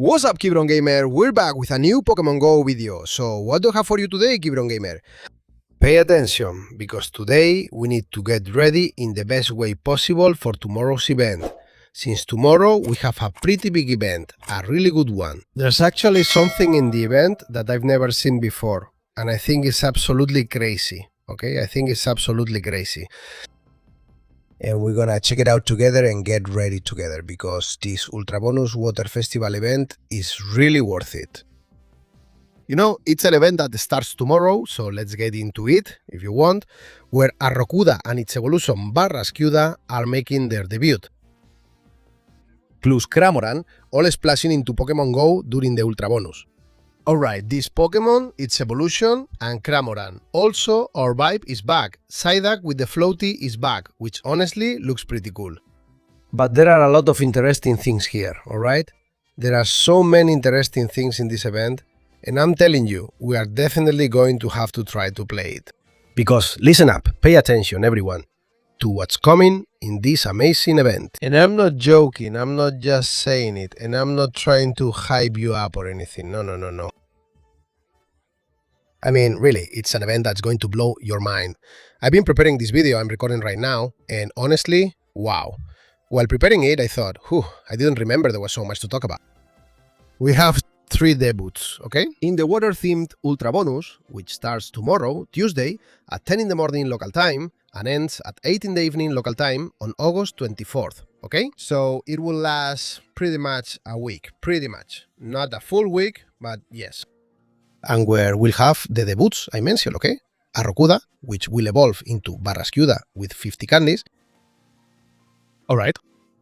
What's up, Kibron Gamer? We're back with a new Pokemon Go video. So what do I have for you today, Kibron Gamer? Pay attention, because today we need to get ready in the best way possible for tomorrow's event. Since tomorrow we have a pretty big event, a really good one. There's actually something in the event that I've never seen before, and I think it's absolutely crazy. Okay, I think it's absolutely crazy. And we're gonna check it out together and get ready together, because this Ultra Bonus Water Festival event is really worth it. You know, it's an event that starts tomorrow, so let's get into it, if you want, where Arrokuda and its evolution Barraskewda are making their debut. Plus Cramorant, all splashing into Pokemon Go during the Ultra Bonus. Alright, this Pokemon, its evolution, and Cramorant. Also, our vibe is back. Psyduck with the floaty is back, which honestly looks pretty cool. But there are a lot of interesting things here, alright? There are so many interesting things in this event, and I'm telling you, we are definitely going to have to try to play it. Because, listen up, pay attention everyone, to what's coming in this amazing event. And I'm not joking, I'm not just saying it, and I'm not trying to hype you up or anything, no. I mean, really, it's an event that's going to blow your mind. I've been preparing this video I'm recording right now, and honestly, wow. While preparing it, I thought, I didn't remember there was so much to talk about. We have 3 debuts, okay? In the water-themed Ultra Bonus, which starts tomorrow, Tuesday, at 10 in the morning local time, and ends at 8 in the evening local time on August 24th, okay? So it will last pretty much a week, pretty much. Not a full week, but yes. And where we'll have the debuts I mentioned, okay? Arrokuda, which will evolve into Barraskewda with 50 candies. Alright.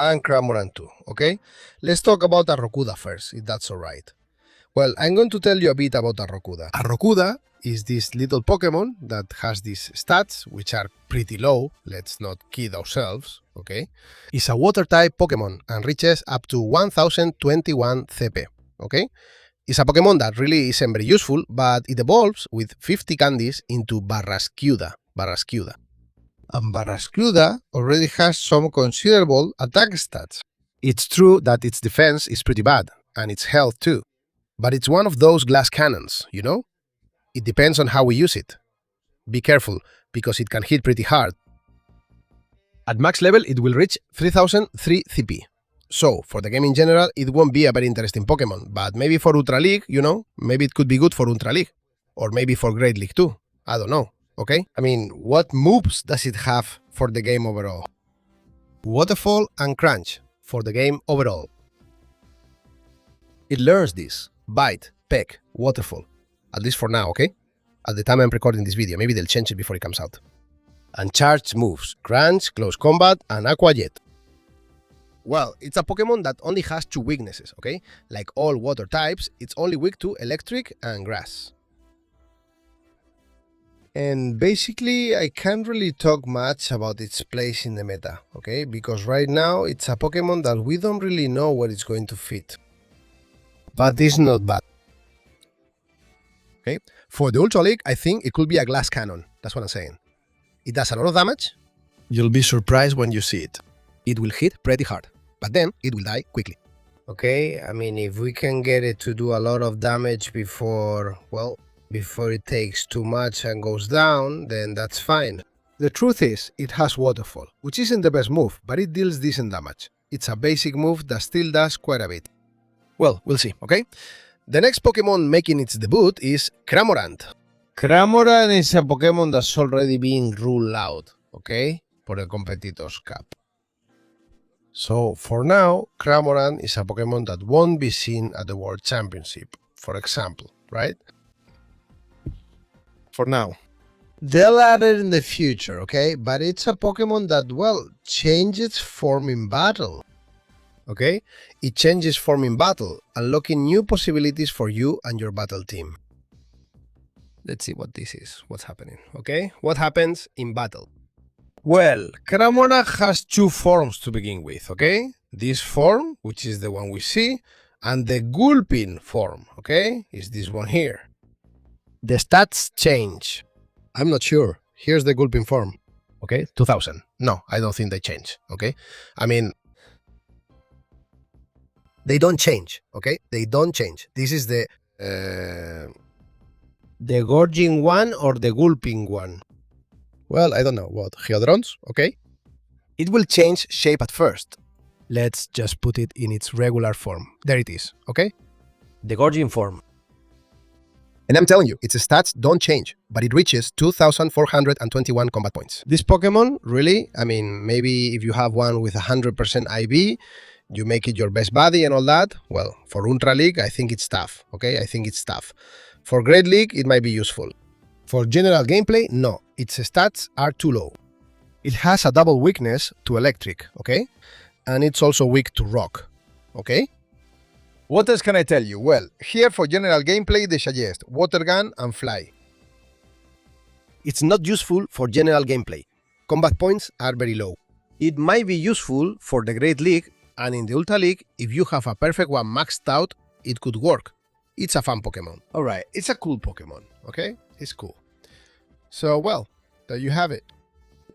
And Cramorant too, okay? Let's talk about Arrokuda first, if that's alright. Well, I'm going to tell you a bit about Arrokuda. Arrokuda is this little Pokemon that has these stats, which are pretty low, let's not kid ourselves, okay? It's a water-type Pokemon and reaches up to 1021 CP, okay? It's a Pokemon that really isn't very useful, but it evolves with 50 candies into Barraskewda. And Barraskewda already has some considerable attack stats. It's true that its defense is pretty bad, and its health too. But it's one of those glass cannons, you know? It depends on how we use it. Be careful, because it can hit pretty hard. At max level, it will reach 3003 CP. So, for the game in general, it won't be a very interesting Pokemon, but maybe for Ultra League, you know, maybe it could be good for Ultra League. Or maybe for Great League too. I don't know, okay? I mean, what moves does it have for the game overall? Waterfall and Crunch for the game overall. It learns this. Bite, Peck, Waterfall. At least for now, okay? At the time I'm recording this video, maybe they'll change it before it comes out. And charge moves, Crunch, Close Combat, and Aqua Jet. Well, it's a Pokemon that only has 2 weaknesses, okay? Like all water types, it's only weak to Electric and Grass. And basically, I can't really talk much about its place in the meta, okay? Because right now, it's a Pokemon that we don't really know where it's going to fit. But it's not bad. Okay? For the Ultra League, I think it could be a glass cannon. That's what I'm saying. It does a lot of damage. You'll be surprised when you see it. It will hit pretty hard, but then it will die quickly. Okay, I mean, if we can get it to do a lot of damage before it takes too much and goes down, then that's fine. The truth is, it has Waterfall, which isn't the best move, but it deals decent damage. It's a basic move that still does quite a bit. Well, we'll see, okay? The next Pokemon making its debut is Cramorant. Cramorant is a Pokemon that's already being ruled out, okay? For the Competitors Cup. So, for now, Cramorant is a Pokemon that won't be seen at the World Championship, for example, right? For now. They'll add it in the future, okay? But it's a Pokemon that, well, changes form in battle. Okay? It changes form in battle, unlocking new possibilities for you and your battle team. Let's see what this is, what's happening, okay? What happens in battle? Well, Cramorant has 2 forms to begin with, okay? This form, which is the one we see, and the Gulpin form, okay? Is this one here. The stats change. I'm not sure. Here's the Gulpin form, okay? 2000. No, I don't think they change, okay? I mean, They don't change, okay? They don't change. This is the gorging one or the gulping one. Well, I don't know, what, Geodrons, okay? It will change shape at first. Let's just put it in its regular form. There it is, okay? The gorging form. And I'm telling you, its stats don't change, but it reaches 2,421 combat points. This Pokemon, really, I mean, maybe if you have one with 100% IV, you make it your best buddy and all that, well, for Ultra League, I think it's tough, okay? I think it's tough. For Great League, it might be useful. For general gameplay, no, its stats are too low. It has a double weakness to electric, okay? And it's also weak to rock, okay? What else can I tell you? Well, here for general gameplay they suggest Water Gun and Fly. It's not useful for general gameplay. Combat points are very low. It might be useful for the Great League, and in the Ultra League, if you have a perfect one maxed out, it could work. It's a fun Pokemon. Alright, it's a cool Pokemon, okay? It's cool. So, well, there you have it.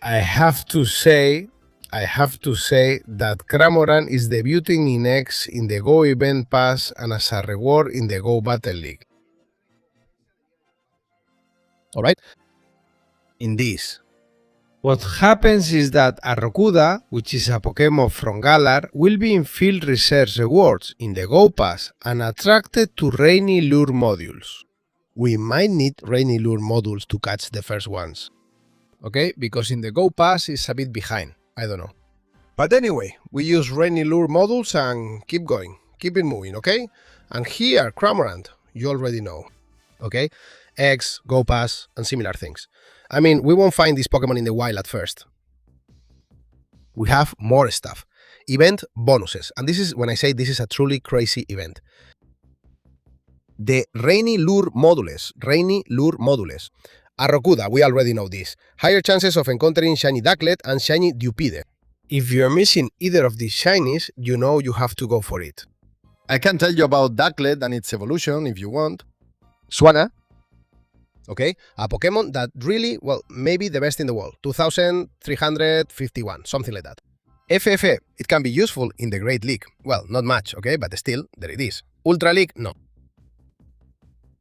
I have to say that Cramorant is debuting in X in the Go Event Pass and as a reward in the Go Battle League. Alright? In this. What happens is that Arrokuda, which is a Pokémon from Galar, will be in Field Research Rewards in the Go Pass and attracted to Rainy Lure modules. We might need Rainy Lure modules to catch the first ones. Okay? Because in the Go Pass it's a bit behind. I don't know. But anyway, we use Rainy Lure modules and keep going. Keep it moving, okay? And here, Cramorant, you already know. Okay? Eggs, Go Pass, and similar things. I mean, we won't find this Pokemon in the wild at first. We have more stuff. Event bonuses. And this is when I say this is a truly crazy event. The Rainy Lure modules. Rainy Lure modules. Arrokuda, we already know this. Higher chances of encountering Shiny Ducklet and Shiny Dupide. If you're missing either of these Shinies, you know you have to go for it. I can tell you about Ducklet and its evolution if you want. Swanna. Okay, a Pokemon that really, well, maybe the best in the world. 2,351, something like that. FFA, it can be useful in the Great League. Well, not much, okay, but still, there it is. Ultra League, no.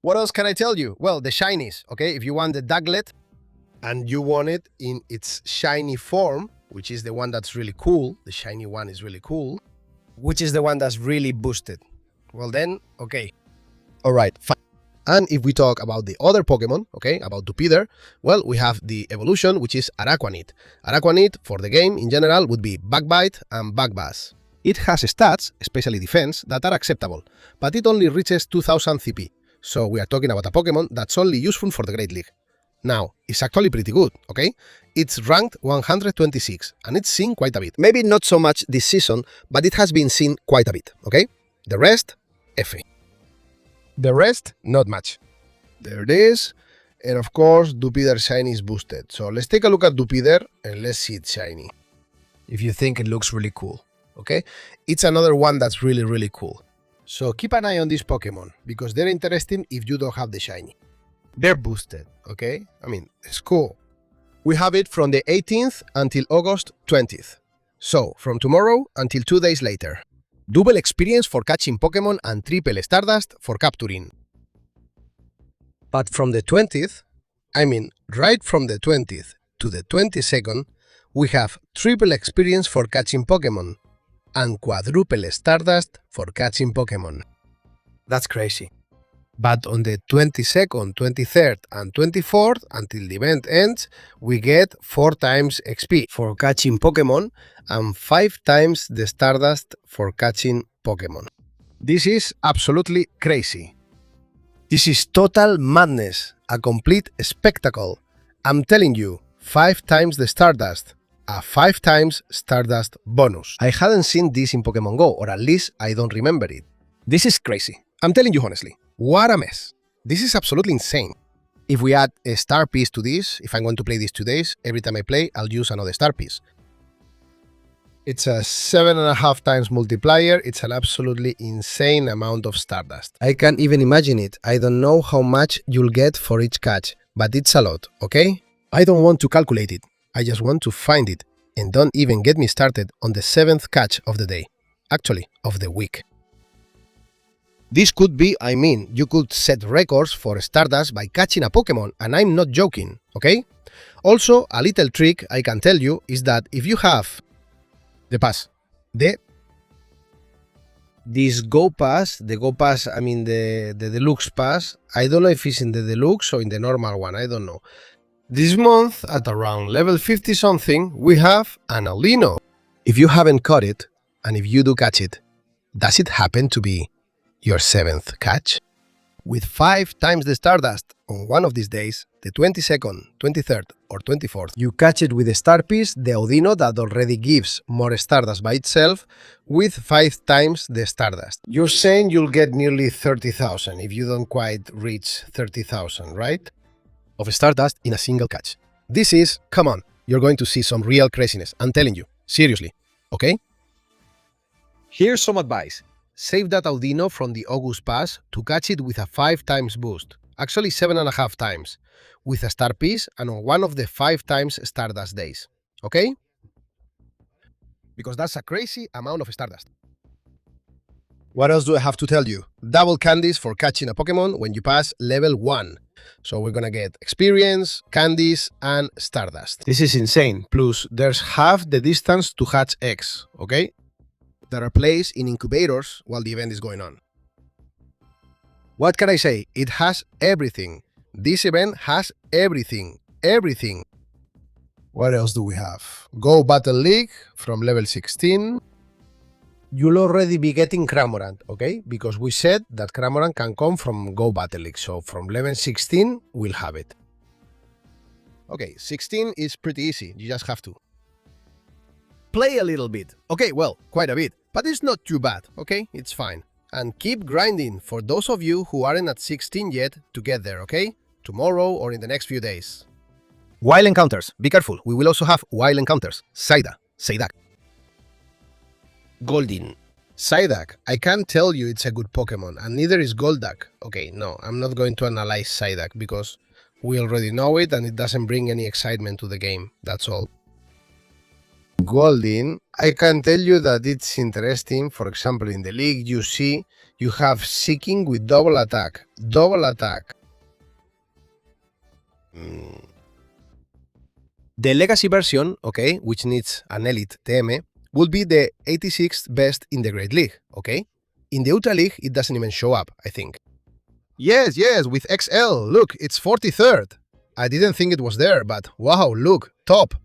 What else can I tell you? Well, the Shinies, okay? If you want the Ducklet and you want it in its shiny form, which is the one that's really cool, the shiny one is really cool, which is the one that's really boosted. Well then, okay. Alright, fine. And if we talk about the other Pokemon, okay, about Dupiter, well, we have the evolution, which is Araquanid. Araquanid, for the game in general, would be Backbite and Backbass. It has stats, especially defense, that are acceptable, but it only reaches 2000 CP. So we are talking about a Pokemon that's only useful for the Great League. Now, it's actually pretty good, okay? It's ranked 126, and it's seen quite a bit. Maybe not so much this season, but it has been seen quite a bit, okay? The rest, F. The rest, not much. There it is. And of course, Dupiter Shiny is boosted. So let's take a look at Dupiter and let's see it shiny. If you think it looks really cool, okay? It's another one that's really, really cool. So keep an eye on this Pokemon, because they're interesting if you don't have the shiny. They're boosted, okay? I mean, it's cool. We have it from the 18th until August 20th. So, from tomorrow until 2 days later. Double experience for catching Pokemon and triple Stardust for capturing. But from the 20th, I mean right from the 20th to the 22nd, we have triple experience for catching Pokemon and quadruple Stardust for catching Pokemon. That's crazy. But on the 22nd, 23rd and 24th, until the event ends, we get 4 times XP for catching Pokemon and 5 times the Stardust for catching Pokemon. This is absolutely crazy. This is total madness, a complete spectacle. I'm telling you, 5 times the Stardust, a 5 times Stardust bonus. I hadn't seen this in Pokemon Go, or at least I don't remember it. This is crazy. I'm telling you honestly. What a mess. This is absolutely insane. If we add a star piece to this, if I'm going to play this 2 days, every time I play, I'll use another star piece. It's a 7.5 times multiplier. It's an absolutely insane amount of Stardust. I can't even imagine it. I don't know how much you'll get for each catch, but it's a lot, okay? I don't want to calculate it. I just want to find it. And don't even get me started on the 7th catch of the day. Actually, of the week. This could be, you could set records for Stardust by catching a Pokémon, and I'm not joking, okay? Also, a little trick I can tell you is that if you have this Go Pass, the Deluxe Pass, I don't know if it's in the Deluxe or in the normal one, I don't know. This month, at around level 50 something, we have an Audino. If you haven't caught it, and if you do catch it, does it happen to be your 7th catch? With 5 times the Stardust on one of these days, the 22nd, 23rd or 24th, you catch it with a star piece, the Audino that already gives more Stardust by itself, with 5 times the Stardust. You're saying you'll get nearly 30,000 if you don't quite reach 30,000, right? Of Stardust in a single catch. This is, come on, you're going to see some real craziness, I'm telling you, seriously, okay? Here's some advice. Save that Audino from the August Pass to catch it with a 5 times boost, actually 7.5 times, with a star piece and on one of the 5 times Stardust days, okay? Because that's a crazy amount of Stardust. What else do I have to tell you? Double candies for catching a Pokémon when you pass level 1. So we're gonna get experience, candies, and Stardust. This is insane. Plus, there's half the distance to hatch eggs, okay? That are placed in incubators while the event is going on. What can I say? It has everything. This event has everything. Everything. What else do we have? Go Battle League from level 16. You'll already be getting Cramorant, okay? Because we said that Cramorant can come from Go Battle League, so from level 16, we'll have it. Okay, 16 is pretty easy, you just have to play a little bit. Okay, well, quite a bit, but it's not too bad, okay? It's fine. And keep grinding for those of you who aren't at 16 yet to get there, okay? Tomorrow or in the next few days. Wild encounters, be careful, we will also have wild encounters. Psyduck. Goldeen. Psyduck, I can't tell you it's a good Pokémon, and neither is Golduck. Okay, no, I'm not going to analyze Psyduck because we already know it and it doesn't bring any excitement to the game, that's all. Goldeen, I can tell you that it's interesting. For example, in the league you see you have Seeking with double attack. The legacy version, okay, which needs an elite TM, would be the 86th best in the Great League, okay? In the Ultra League, it doesn't even show up, I think. Yes, with XL, look, it's 43rd. I didn't think it was there, but wow, look, top.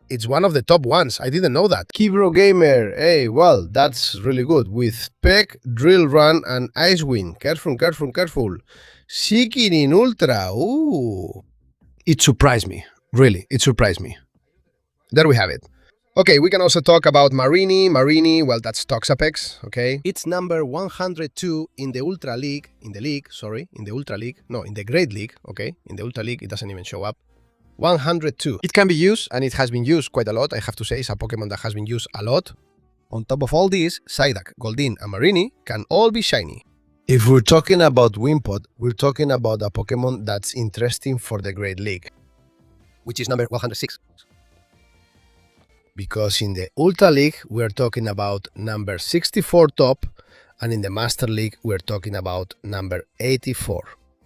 It's one of the top ones, I didn't know that. Kibro Gamer, hey, well, that's really good. With Peck, Drill Run, and Icewind. Careful. Seeking in Ultra, ooh. It surprised me, really, it surprised me. There we have it. Okay, we can also talk about Marini, well, that's Toxapex, okay? It's number 102 in the Ultra League, in the Great League, okay? In the Ultra League, it doesn't even show up. 102. It can be used, and it has been used quite a lot, I have to say, it's a Pokemon that has been used a lot. On top of all this, Psyduck, Goldeen, and Marini can all be shiny. If we're talking about Wimpod, we're talking about a Pokemon that's interesting for the Great League, which is number 106. Because in the Ultra League, we're talking about number 64 top, and in the Master League, we're talking about number 84.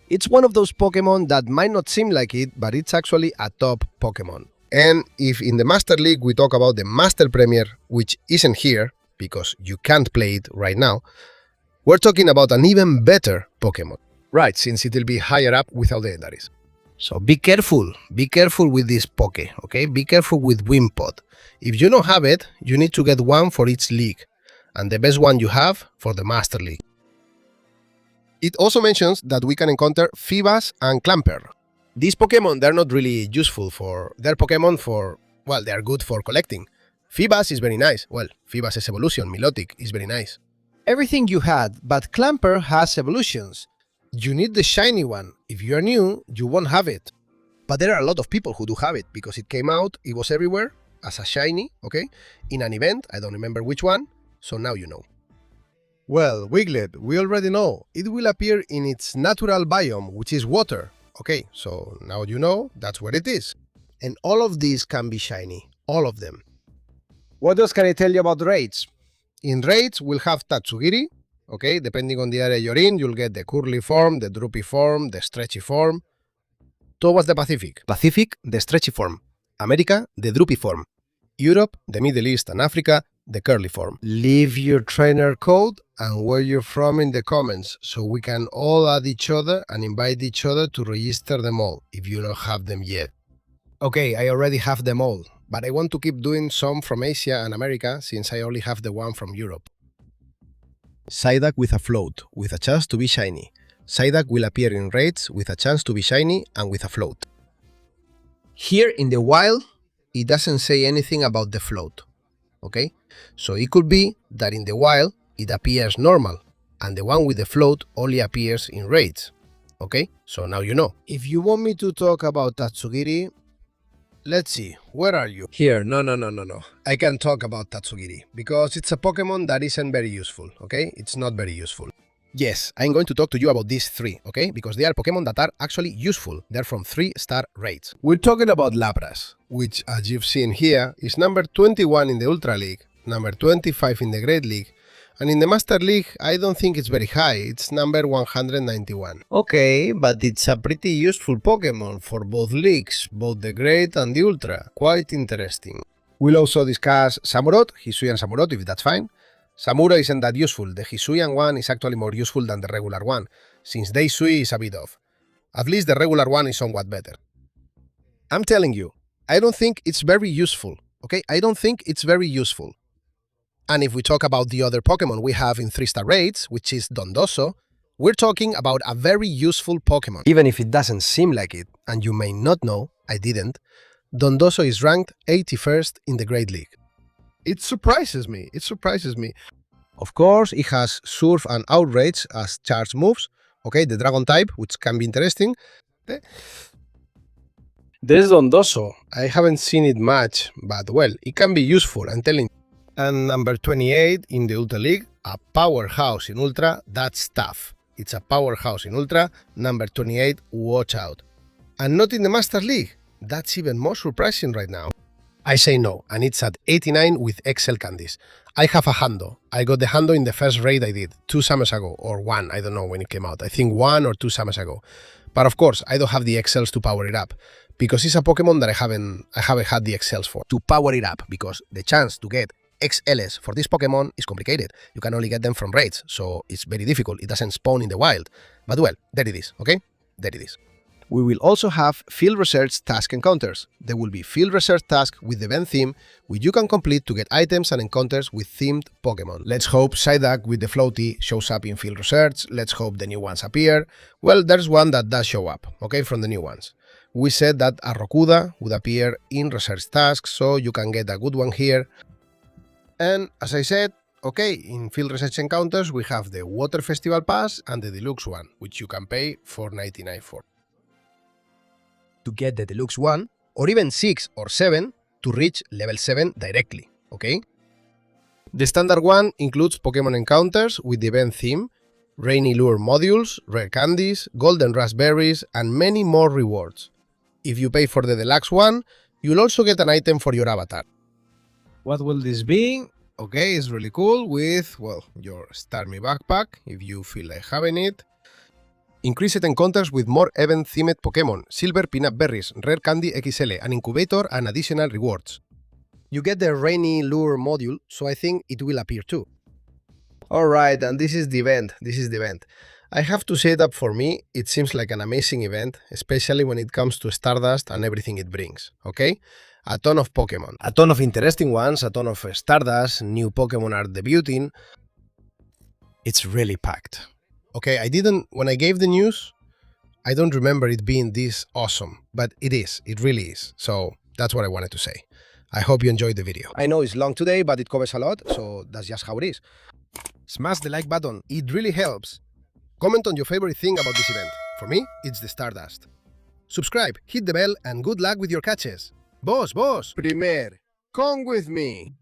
It's one of those Pokemon that might not seem like it, but it's actually a top Pokemon. And if in the Master League we talk about the Master Premier, which isn't here, because you can't play it right now, we're talking about an even better Pokemon. Right, since it'll be higher up without the legendaries. So be careful with this Poke, okay? Be careful with Wimpod. If you don't have it, you need to get one for each league, and the best one you have for the Master League. It also mentions that we can encounter Feebas and Clamper. These Pokemon, they're not really useful for... They're Pokemon for... Well, they're good for collecting. Feebas is very nice. Well, Feebas' evolution, Milotic, is very nice. Everything you had, but Clamper has evolutions. You need the shiny one. If you're new, you won't have it. But there are a lot of people who do have it, because it came out, it was everywhere, as a shiny, okay? In an event, I don't remember which one, so now you know. Well, Wiglet, we already know. It will appear in its natural biome, which is water. Okay, so now you know, that's where it is. And all of these can be shiny, all of them. What else can I tell you about raids? In raids, we'll have Tatsugiri, okay? Depending on the area you're in, you'll get the curly form, the droopy form, the stretchy form. Towards the Pacific. Pacific, the stretchy form. America, the droopy form. Europe, the Middle East and Africa, the curly form. Leave your trainer code and where you're from in the comments so we can all add each other and invite each other to register them all if you don't have them yet. Okay, I already have them all, but I want to keep doing some from Asia and America since I only have the one from Europe. Psyduck with a float, with a chance to be shiny. Psyduck will appear in raids with a chance to be shiny and with a float. Here in the wild, it doesn't say anything about the float, okay? So it could be that in the wild, it appears normal, and the one with the float only appears in raids, okay? So now you know. If you want me to talk about Tatsugiri, let's see, where are you? Here, no. I can't talk about Tatsugiri, because it's a Pokemon that isn't very useful, okay? It's not very useful. Yes, I'm going to talk to you about these three, okay? Because they are Pokemon that are actually useful. They're from 3-star raids. We're talking about Lapras, which, as you've seen here, is number 21 in the Ultra League, number 25 in the Great League, and in the Master League, I don't think it's very high, it's number 191. Okay, but it's a pretty useful Pokemon for both leagues, both the Great and the Ultra. Quite interesting. We'll also discuss Samurott, Hisuian Samurott, if that's fine. Samura isn't that useful. The Hisuian one is actually more useful than the regular one, since Deisui is a bit off. At least the regular one is somewhat better. I'm telling you, I don't think it's very useful, okay? I don't think it's very useful. And if we talk about the other Pokemon we have in 3-star raids, which is Dondoso, we're talking about a very useful Pokemon. Even if it doesn't seem like it, and you may not know, I didn't, Dondoso is ranked 81st in the Great League. It surprises me. Of course, it has Surf and Outrage as charge moves, okay, the Dragon type, which can be interesting. There's Dondoso. I haven't seen it much, but well, it can be useful, I'm telling you. And number 28 in the Ultra League, a powerhouse in Ultra, that's tough. It's a powerhouse in Ultra, number 28, watch out. And not in the Master League. That's even more surprising right now. I say no, and it's at 89 with XL candies. I have a Hando. I got the Hando in the first raid I did, 2 summers ago, or 1, I don't know when it came out. I think 1 or 2 summers ago. But of course, I don't have the XLs to power it up, because it's a Pokemon that I haven't had the XLs for. To power it up, because the chance to get XLs for this Pokemon is complicated. You can only get them from raids, so it's very difficult. It doesn't spawn in the wild. But well, there it is, okay? There it is. We will also have field research task encounters. There will be field research tasks with the event theme, which you can complete to get items and encounters with themed Pokemon. Let's hope Psyduck with the floaty shows up in field research. Let's hope the new ones appear. Well, there's one that does show up, okay, from the new ones. We said that Arrokuda would appear in research tasks, so you can get a good one here. And as I said, okay, in field research encounters, we have the Water Festival Pass and the Deluxe one, which you can pay $4.99 for. To get the Deluxe one, or even 6 or 7, to reach level 7 directly, okay? The standard one includes Pokemon encounters with the event theme, rainy lure modules, rare candies, golden raspberries, and many more rewards. If you pay for the deluxe one, you'll also get an item for your avatar. What will this be? Okay, it's really cool with, well, your Start Me backpack, if you feel like having it. Increased encounters with more event-themed Pokemon, Silver Peanut Berries, Rare Candy XL, an incubator, and additional rewards. You get the Rainy Lure module, so I think it will appear too. Alright, and this is the event. I have to say that for me, it seems like an amazing event, especially when it comes to Stardust and everything it brings, okay? A ton of Pokemon, a ton of interesting ones, a ton of Stardust, new Pokemon are debuting. It's really packed. Okay, when I gave the news, I don't remember it being this awesome, but it is, it really is. So that's what I wanted to say. I hope you enjoyed the video. I know it's long today, but it covers a lot, so that's just how it is. Smash the like button, it really helps. Comment on your favorite thing about this event. For me, it's the Stardust. Subscribe, hit the bell, and good luck with your catches. Boss! Primer, come with me.